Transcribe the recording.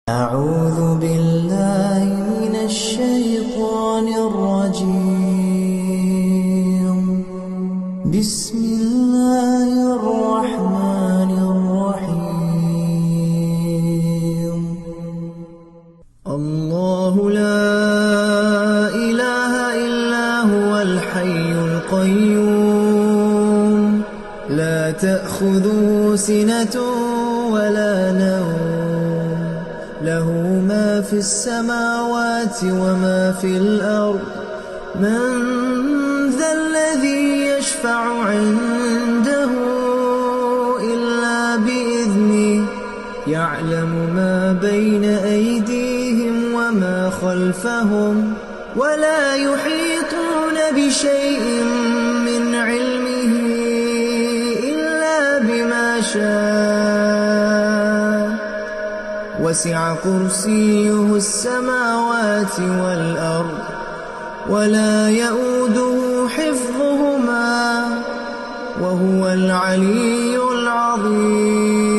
أعوذ بالله من الشيطان الرجيم. بسم الله الرحمن الرحيم. الله لا إله إلا هو الحي القيوم لا تأخذه سنة ولا نوم له ما في السماوات وما في الأرض من ذا الذي يشفع عنده إلا بإذنه يعلم ما بين أيديهم وما خلفهم ولا يحيطون بشيء من علمه إلا بما شاء وسع كرسيه السماوات والأرض ولا يئوده حفظهما وهو العلي العظيم.